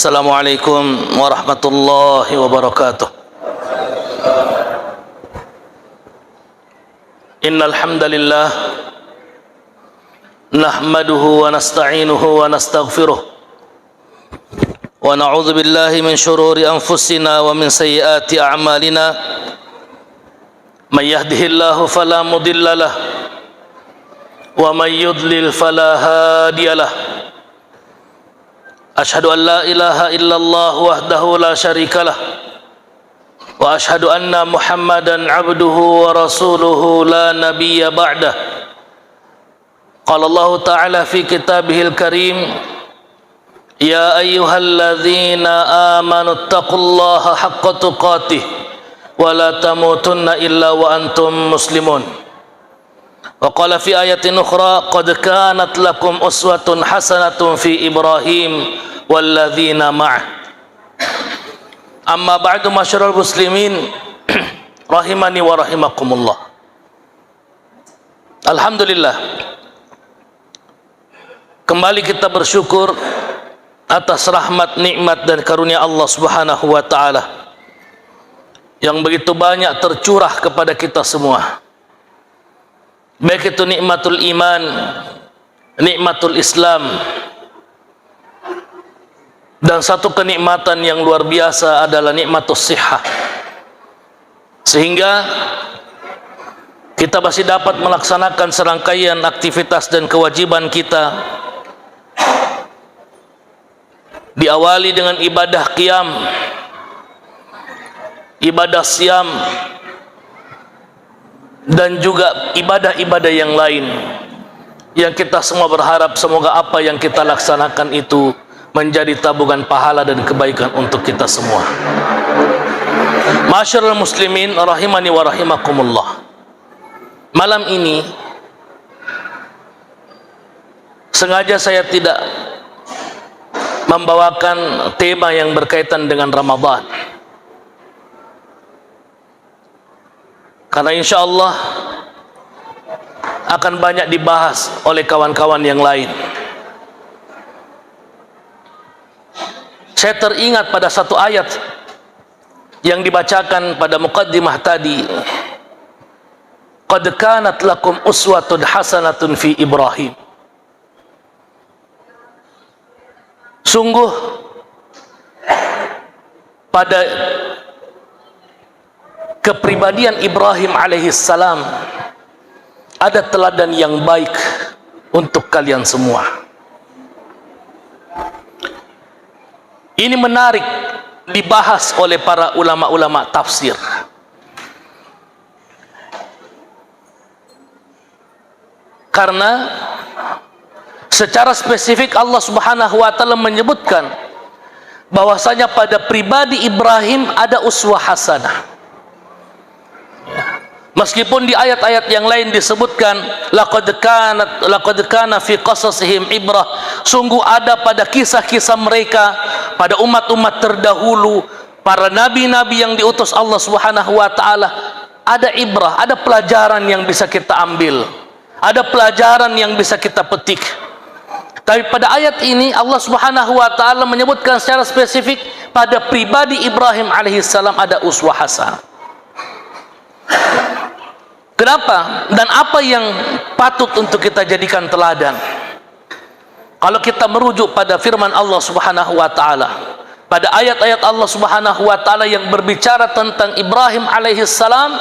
Assalamualaikum warahmatullahi wabarakatuh. Innal hamdalillah nahmaduhu wa nasta'inuhu wa nastaghfiruh wa na'udzu billahi min shururi anfusina wa min sayyiati a'malina. May yahdihillahu fala mudilla lahu wa may yudlil fala hadiya lahu. Ashhadu an la ilaha illallah wahdahu la syarika lah wa ashhadu anna Muhammadan abduhu wa rasuluhu la nabiyya ba'dah. Qala Allah ta'ala fi kitabihil karim, ya ayyuhalladzina amanu taqullaha haqqa tuqatih wa la tamutunna illa wa antum muslimun. Wa qala fi ayatin ukhra, qad kanat lakum uswatun hasanatun fi Ibrahim walladzina ma'ah. Amma ba'du, masyarul muslimin rahimani wa rahimakumullah. Alhamdulillah, kembali kita bersyukur atas rahmat, nikmat dan karunia Allah Subhanahu wa taala yang begitu banyak tercurah kepada kita semua. Baik itu nikmatul iman, nikmatul Islam, dan satu kenikmatan yang luar biasa adalah nikmatus sihah, sehingga kita masih dapat melaksanakan serangkaian aktivitas dan kewajiban kita, diawali dengan ibadah qiyam, ibadah siam, dan juga ibadah-ibadah yang lain yang kita semua berharap semoga apa yang kita laksanakan itu menjadi tabungan pahala dan kebaikan untuk kita semua. Masyarul muslimin rahimani wa rahimakumullah. Malam ini sengaja saya tidak membawakan tema yang berkaitan dengan Ramadan, karena insya Allah akan banyak dibahas oleh kawan-kawan yang lain. Saya teringat pada satu ayat yang dibacakan pada muqaddimah tadi, qad kanat lakum uswatun hasanatun fi Ibrahim. Sungguh pada kepribadian Ibrahim alaihissalam ada teladan yang baik untuk kalian semua. Ini menarik dibahas oleh para ulama-ulama tafsir. Karena secara spesifik Allah Subhanahu wa taala menyebutkan bahwasanya pada pribadi Ibrahim ada uswah hasanah. Meskipun di ayat-ayat yang lain disebutkan laqad kana fi qasasihim ibrah, sungguh ada pada kisah-kisah mereka, pada umat-umat terdahulu, para nabi-nabi yang diutus Allah Subhanahu wa taala, ada ibrah, ada pelajaran yang bisa kita ambil, ada pelajaran yang bisa kita petik. Tapi pada ayat ini Allah Subhanahu wa taala menyebutkan secara spesifik pada pribadi Ibrahim alaihissalam ada uswah hasanah. Kenapa? Dan apa yang patut untuk kita jadikan teladan? Kalau kita merujuk pada firman Allah Subhanahu wa taala, pada ayat-ayat Allah Subhanahu wa taala yang berbicara tentang Ibrahim alaihissalam,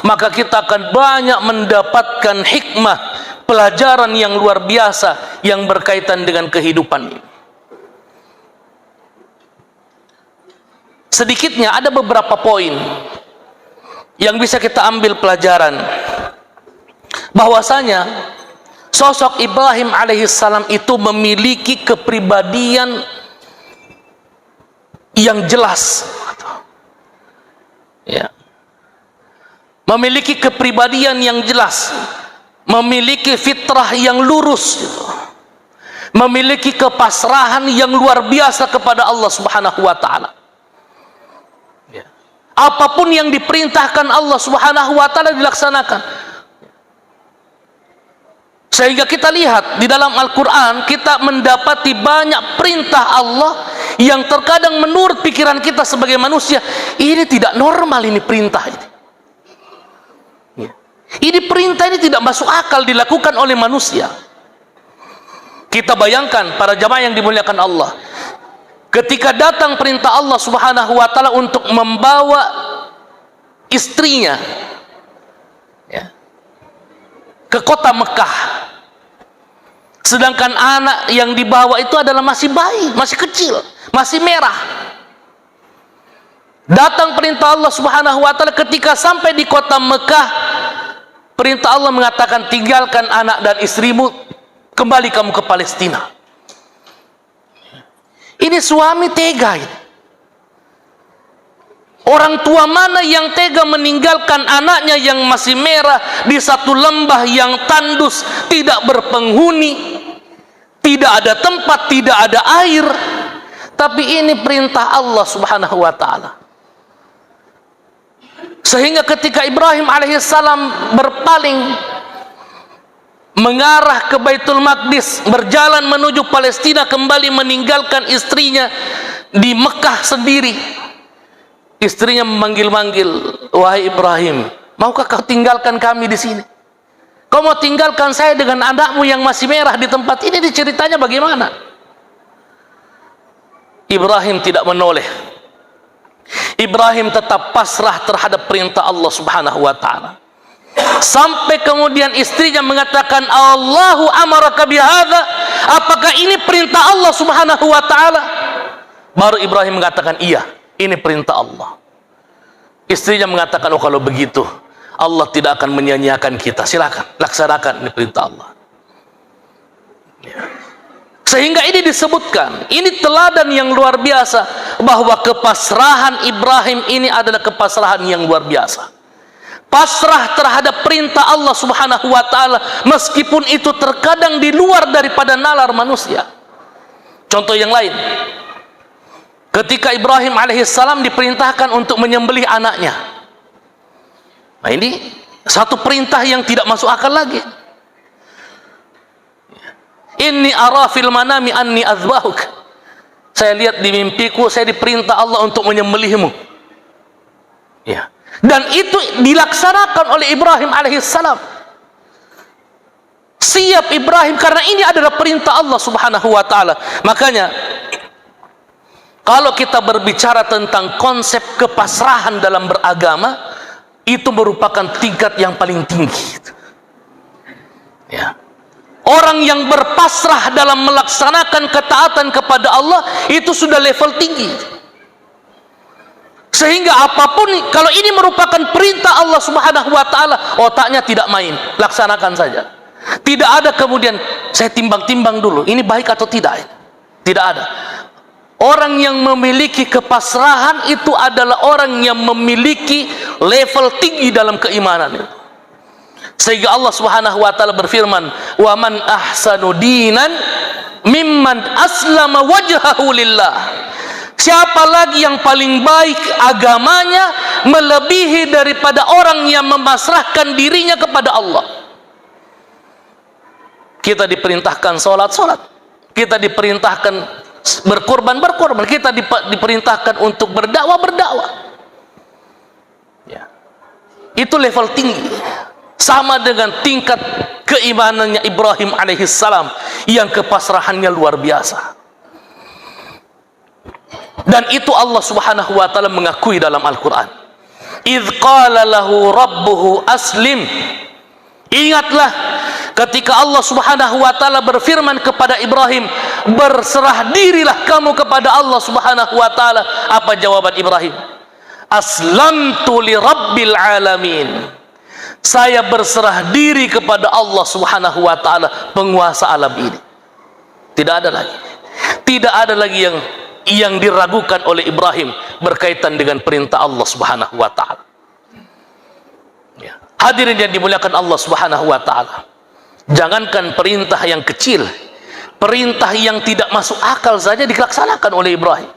maka kita akan banyak mendapatkan hikmah, pelajaran yang luar biasa yang berkaitan dengan kehidupan. Sedikitnya ada beberapa poin yang bisa kita ambil pelajaran, bahwasanya sosok Ibrahim alaihissalam itu memiliki kepribadian yang jelas, ya, memiliki kepribadian yang jelas, memiliki fitrah yang lurus, memiliki kepasrahan yang luar biasa kepada Allah Subhanahu wa taala. Apapun yang diperintahkan Allah Subhanahu wa taala dilaksanakan. Sehingga kita lihat di dalam Al-Quran, kita mendapati banyak perintah Allah yang terkadang menurut pikiran kita sebagai manusia, ini tidak normal, ini perintah ini. Ini perintah ini tidak masuk akal dilakukan oleh manusia. Kita bayangkan para jamaah yang dimuliakan Allah, ketika datang perintah Allah Subhanahu wa taala untuk membawa istrinya ke kota Mekah, sedangkan anak yang dibawa itu adalah masih bayi, masih kecil, masih merah. Datang perintah Allah Subhanahu wa taala, ketika sampai di kota Mekah, perintah Allah mengatakan, tinggalkan anak dan istrimu, kembali kamu ke Palestina. Ini suami tega ini. Orang tua mana yang tega meninggalkan anaknya yang masih merah di satu lembah yang tandus, tidak berpenghuni, tidak ada tempat, tidak ada air. Tapi ini perintah Allah Subhanahu wa taala. Sehingga ketika Ibrahim alaihissalam berpaling mengarah ke Baitul Maqdis, berjalan menuju Palestina, kembali meninggalkan istrinya di Mekah sendiri, istrinya memanggil-manggil, wahai Ibrahim, maukah kau tinggalkan kami di sini? Kau mau tinggalkan saya dengan anakmu yang masih merah di tempat ini? Ceritanya bagaimana? Ibrahim tidak menoleh. Ibrahim tetap pasrah terhadap perintah Allah Subhanahu wa taala. Sampai kemudian istrinya mengatakan, Allahu amaraka bihadza, apakah ini perintah Allah Subhanahu wa taala? Baru Ibrahim mengatakan, iya, ini perintah Allah. Istrinya mengatakan, oh kalau begitu Allah tidak akan menyia-nyiakan kita, silakan laksanakan, ini perintah Allah. Sehingga ini disebutkan, ini teladan yang luar biasa, bahwa kepasrahan Ibrahim ini adalah kepasrahan yang luar biasa. Pasrah terhadap perintah Allah Subhanahu wa taala, meskipun itu terkadang di luar daripada nalar manusia. Contoh yang lain, ketika Ibrahim alaihissalam diperintahkan untuk menyembelih anaknya. Nah, ini satu perintah yang tidak masuk akal lagi. Inni ara fil manami anni azbahuk. Saya lihat di mimpiku, saya diperintah Allah untuk menyembelihmu. Ya. Dan itu dilaksanakan oleh Ibrahim alaihissalam. Siap Ibrahim, karena ini adalah perintah Allah Subhanahu wa taala. Makanya kalau kita berbicara tentang konsep kepasrahan dalam beragama, itu merupakan tingkat yang paling tinggi. Ya. Orang yang berpasrah dalam melaksanakan ketaatan kepada Allah, itu sudah level tinggi. Sehingga apapun, kalau ini merupakan perintah Allah Subhanahu wa taala, otaknya tidak main, laksanakan saja. Tidak ada kemudian saya timbang-timbang dulu, ini baik atau tidak. Tidak ada. Orang yang memiliki kepasrahan itu adalah orang yang memiliki level tinggi dalam keimanan. Sehingga Allah Subhanahu wa taala berfirman, "Wa man ahsanu dinan mimman aslama wajhahu lillah." Siapa lagi yang paling baik agamanya melebihi daripada orang yang memasrahkan dirinya kepada Allah? Kita diperintahkan salat, kita diperintahkan berkorban, kita diperintahkan untuk berdakwah. Ya. Itu level tinggi. Sama dengan tingkat keimanannya Ibrahim alaihissalam yang kepasrahannya luar biasa. Dan itu Allah Subhanahu wa taala mengakui dalam Al-Qur'an. Idz qala lahu rabbuhu aslim. Ingatlah ketika Allah Subhanahu wa taala berfirman kepada Ibrahim, berserah dirilah kamu kepada Allah Subhanahu wa taala. Apa jawaban Ibrahim? Aslamtu li rabbil alamin. Saya berserah diri kepada Allah Subhanahu wa taala, penguasa alam ini. Tidak ada lagi yang diragukan oleh Ibrahim berkaitan dengan perintah Allah Subhanahu wa taala. Ya. Hadirin yang dimuliakan Allah Subhanahu wa taala, jangankan perintah yang kecil, perintah yang tidak masuk akal saja dilaksanakan oleh Ibrahim.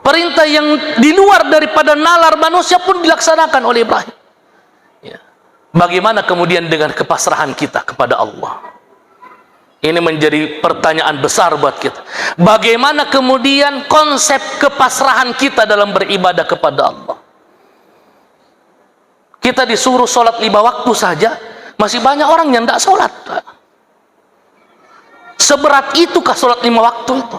Perintah yang di luar daripada nalar manusia pun dilaksanakan oleh Ibrahim. Ya. Bagaimana kemudian dengan kepasrahan kita kepada Allah? Ini menjadi pertanyaan besar buat kita. Bagaimana kemudian konsep kepasrahan kita dalam beribadah kepada Allah? Kita disuruh sholat 5 waktu saja, masih banyak orang yang tidak sholat. Seberat itukah sholat 5 waktu itu?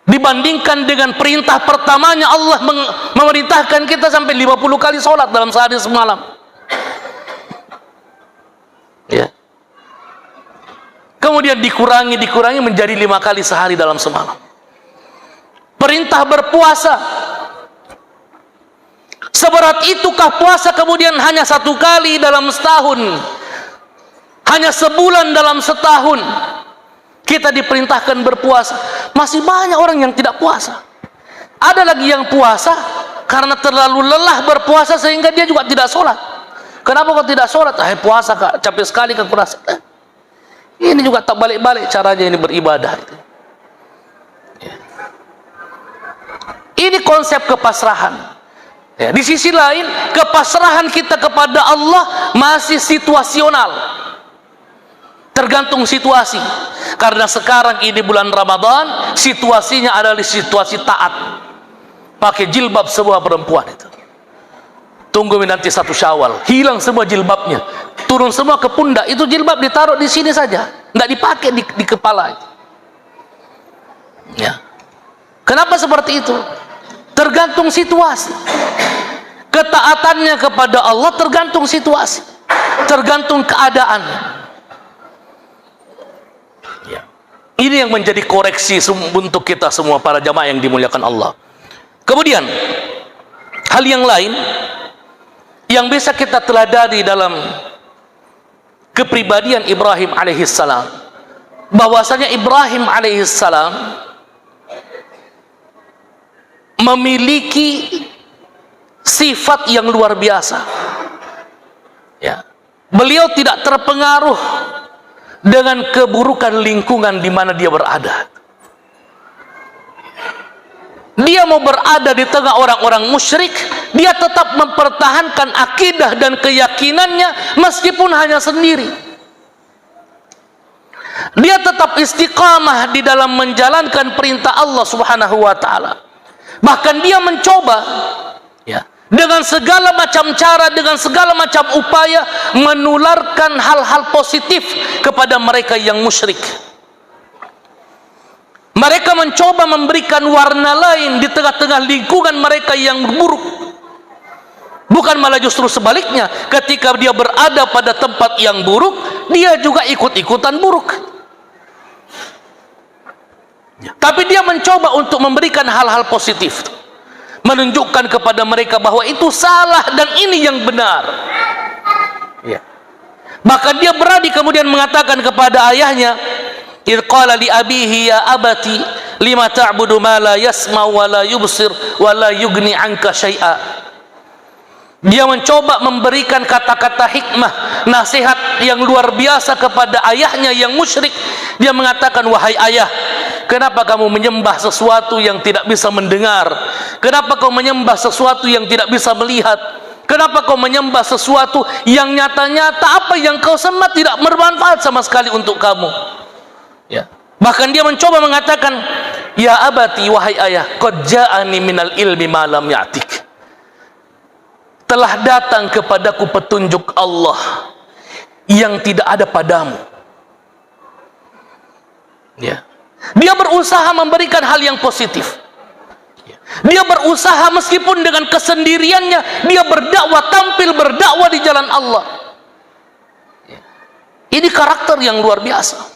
Dibandingkan dengan perintah pertamanya, Allah memerintahkan kita sampai 50 kali sholat dalam sehari semalam. Ya. Kemudian dikurangi menjadi 5 kali sehari dalam semalam. Perintah berpuasa, seberat itukah puasa kemudian hanya 1 kali dalam setahun, hanya sebulan dalam setahun kita diperintahkan berpuasa? Masih banyak orang yang tidak puasa. Ada lagi yang puasa karena terlalu lelah berpuasa sehingga dia juga tidak sholat. Kenapa kok tidak sholat? Puasa kak, capek sekali kan puasa. Ini juga tak balik-balik caranya ini beribadah. Ini konsep kepasrahan. Ya, di sisi lain, kepasrahan kita kepada Allah masih situasional, tergantung situasi. Karena sekarang ini bulan Ramadan, situasinya adalah situasi taat. Pakai jilbab semua perempuan itu. Tunggu nanti 1 Syawal, hilang semua jilbabnya, turun semua ke pundak. Itu jilbab ditaruh di sini saja, nggak dipakai di kepala. Ya. Kenapa seperti itu? Tergantung situasi. Ketaatannya kepada Allah tergantung situasi, tergantung keadaannya. Ya. Ini yang menjadi koreksi untuk kita semua para jamaah yang dimuliakan Allah. Kemudian hal yang lain yang bisa kita teladani dalam kepribadian Ibrahim alaihissalam, bahwasanya Ibrahim alaihissalam memiliki sifat yang luar biasa. Ya. Beliau tidak terpengaruh dengan keburukan lingkungan di mana dia berada. Dia mau berada di tengah orang-orang musyrik, dia tetap mempertahankan akidah dan keyakinannya meskipun hanya sendiri. Dia tetap istiqamah di dalam menjalankan perintah Allah Subhanahu wa taala. Bahkan dia mencoba, ya, dengan segala macam cara, dengan segala macam upaya menularkan hal-hal positif kepada mereka yang musyrik. Mereka mencoba memberikan warna lain di tengah-tengah lingkungan mereka yang buruk. Bukan malah justru sebaliknya, ketika dia berada pada tempat yang buruk, dia juga ikut-ikutan buruk. Tapi dia mencoba untuk memberikan hal-hal positif, menunjukkan kepada mereka bahwa itu salah dan ini yang benar. Ya. Bahkan dia berani kemudian mengatakan kepada ayahnya, idh qala li abihi ya abati lima ta'budu ma la yasma wa la yubsir wa la yugni anka syai'a. Dia mencoba memberikan kata-kata hikmah, nasihat yang luar biasa kepada ayahnya yang musyrik. Dia mengatakan, wahai ayah, kenapa kamu menyembah sesuatu yang tidak bisa mendengar? Kenapa kau menyembah sesuatu yang tidak bisa melihat? Kenapa kau menyembah sesuatu yang nyata-nyata apa yang kau sembah tidak bermanfaat sama sekali untuk kamu? Ya. Bahkan dia mencoba mengatakan, ya abati, wahai ayah, qad ja'ani minal ilmi ma lam ya'tik. Telah datang kepadaku petunjuk Allah yang tidak ada padamu. Ya. Dia berusaha memberikan hal yang positif. Dia berusaha meskipun dengan kesendiriannya, dia berdakwah, tampil berdakwah di jalan Allah. Ini karakter yang luar biasa.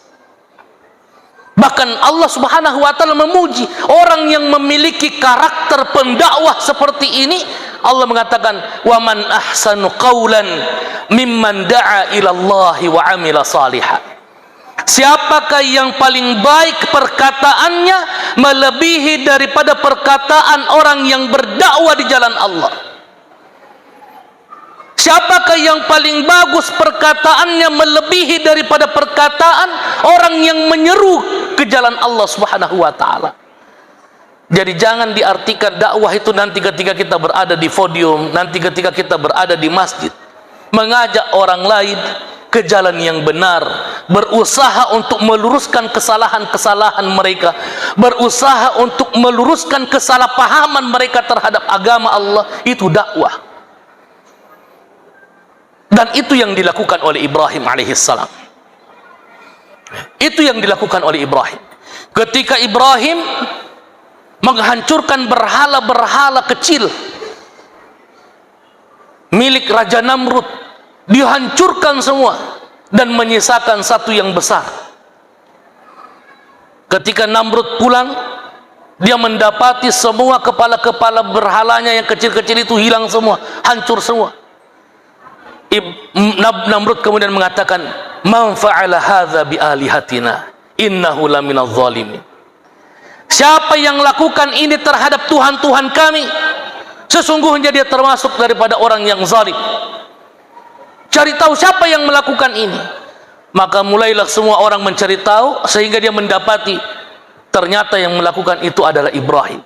Bahkan Allah Subhanahu wa taala memuji orang yang memiliki karakter pendakwah seperti ini. Allah mengatakan, wa man ahsanu qawlan mimman da'a ila Allah wa amila salihah. Siapakah yang paling baik perkataannya melebihi daripada perkataan orang yang berdakwah di jalan Allah? Siapakah yang paling bagus perkataannya melebihi daripada perkataan orang yang menyeru ke jalan Allah Subhanahu wa taala? Jadi jangan diartikan dakwah itu nanti ketika kita berada di podium, nanti ketika kita berada di masjid, mengajak orang lain ke jalan yang benar, berusaha untuk meluruskan kesalahan-kesalahan mereka, berusaha untuk meluruskan kesalahpahaman mereka terhadap agama Allah. Itu dakwah. Dan itu yang dilakukan oleh Ibrahim alaihissalam. Itu yang dilakukan oleh Ibrahim. Ketika Ibrahim menghancurkan berhala-berhala kecil milik Raja Namrud, dihancurkan semua dan menyisakan satu yang besar. Ketika Namrud pulang, dia mendapati semua kepala-kepala berhalanya yang kecil-kecil itu hilang semua, hancur semua. Namrud kemudian mengatakan, "Man fa'ala hadza bi alihatina innahu laminadz zalimin." Siapa yang lakukan ini terhadap Tuhan-Tuhan kami, sesungguhnya dia termasuk daripada orang yang zalim. Cari tahu siapa yang melakukan ini. Maka mulailah semua orang mencari tahu, sehingga dia mendapati ternyata yang melakukan itu adalah Ibrahim.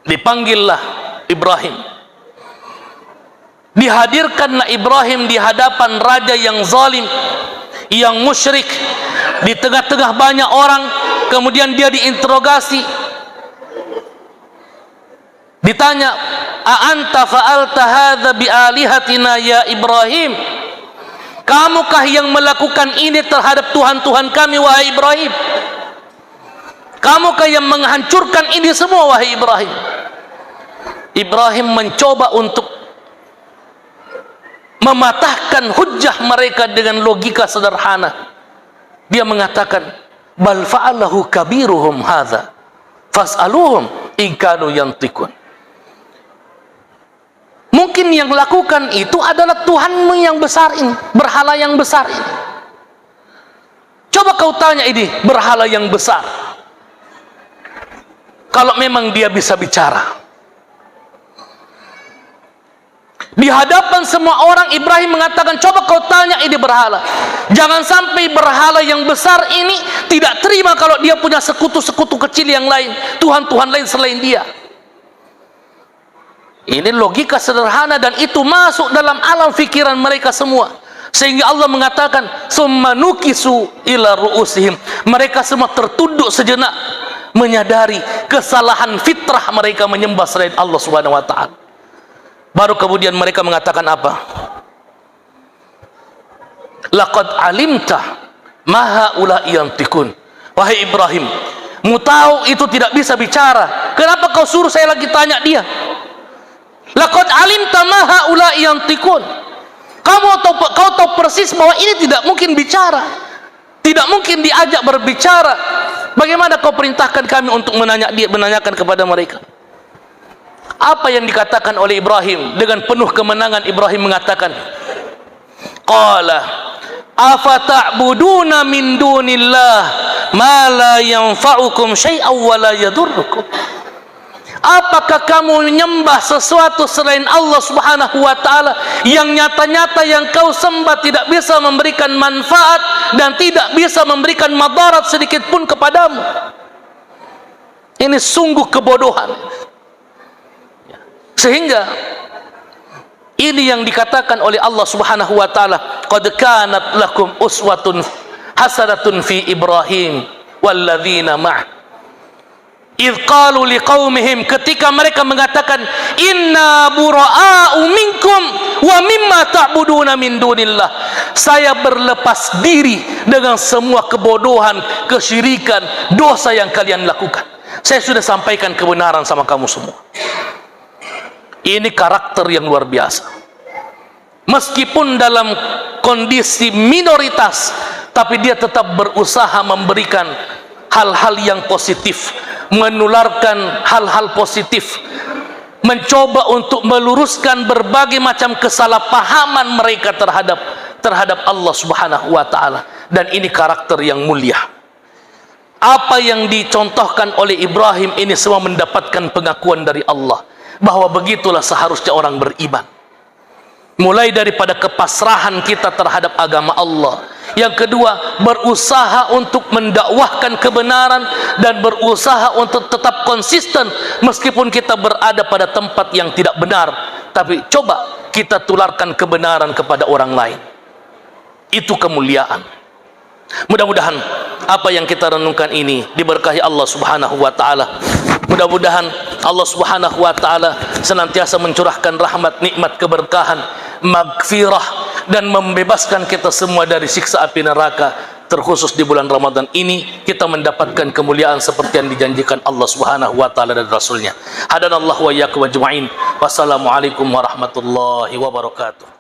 Dipanggillah Ibrahim, dihadirkanlah Ibrahim di hadapan raja yang zalim, yang musyrik, di tengah-tengah banyak orang. Kemudian dia diinterogasi, ditanya, "A anta fa'alta hadza bi alihatina ya Ibrahim?" Kamukah yang melakukan ini terhadap Tuhan-Tuhan kami, wahai Ibrahim? Kamukah yang menghancurkan ini semua, wahai Ibrahim? Ibrahim mencoba untuk mematahkan hujjah mereka dengan logika sederhana. Dia mengatakan, "Bal fa'alahu kabiruhum hadza fas'aluhum in kanu yantiqun." Mungkin yang lakukan itu adalah Tuhanmu yang besar ini, berhala yang besar ini. Coba kau tanya ini berhala yang besar, kalau memang dia bisa bicara. Di hadapan semua orang, Ibrahim mengatakan, coba kau tanya ini berhala. Jangan sampai berhala yang besar ini tidak terima kalau dia punya sekutu-sekutu kecil yang lain, Tuhan-Tuhan lain selain dia. Ini logika sederhana, dan itu masuk dalam alam fikiran mereka semua. Sehingga Allah mengatakan, "Summa nukisu ila ru'usihim." Mereka semua tertunduk sejenak, menyadari kesalahan fitrah mereka menyembah selain Allah Subhanahu wa taala. Baru kemudian mereka mengatakan apa? "Laqad alimta ma haula'i yantiqun." Wahai Ibrahim, mu tahu itu tidak bisa bicara. Kenapa kau suruh saya lagi tanya dia? Laqad alimta ma haula'i yantiqun. Kau tahu persis bahwa ini tidak mungkin bicara, tidak mungkin diajak berbicara. Bagaimana kau perintahkan kami untuk menanyakan kepada mereka? Apa yang dikatakan oleh Ibrahim? Dengan penuh kemenangan Ibrahim mengatakan, "Qala afata'buduna min dunillah ma la yanfa'ukum syai'aw wa la yadurrukum." Apakah kamu menyembah sesuatu selain Allah Subhanahu wa taala yang nyata-nyata yang kau sembah tidak bisa memberikan manfaat dan tidak bisa memberikan madarat sedikit pun kepadamu? Ini sungguh kebodohan. Sehingga ini yang dikatakan oleh Allah Subhanahu wa taala, "Qad kanat lakum uswatun hasanatun fi Ibrahim walladzina ma'ah idz qalu liqaumihim." Ketika mereka mengatakan, "Inna bura'a'u minkum wa mimma ta'buduna min dunillah." Saya berlepas diri dengan semua kebodohan, kesyirikan, dosa yang kalian lakukan. Saya sudah sampaikan kebenaran sama kamu semua. Ini karakter yang luar biasa. Meskipun dalam kondisi minoritas, tapi dia tetap berusaha memberikan hal-hal yang positif, menularkan hal-hal positif, mencoba untuk meluruskan berbagai macam kesalahpahaman mereka terhadap Allah Subhanahu wa taala. Dan ini karakter yang mulia. Apa yang dicontohkan oleh Ibrahim ini semua mendapatkan pengakuan dari Allah bahwa begitulah seharusnya orang beriman. Mulai daripada kepasrahan kita terhadap agama Allah. Yang kedua, berusaha untuk mendakwahkan kebenaran dan berusaha untuk tetap konsisten meskipun kita berada pada tempat yang tidak benar, tapi coba kita tularkan kebenaran kepada orang lain. Itu kemuliaan. Mudah-mudahan apa yang kita renungkan ini diberkahi Allah Subhanahu wa taala. Mudah-mudahan Allah Subhanahu wa taala senantiasa mencurahkan rahmat, nikmat, keberkahan, magfirah, dan membebaskan kita semua dari siksa api neraka. Terkhusus di bulan Ramadan ini kita mendapatkan kemuliaan seperti yang dijanjikan Allah Subhanahu wa taala dan Rasulnya. Hadanallahu wa iyyakum ajma'in. Wassalamualaikum warahmatullahi wabarakatuh.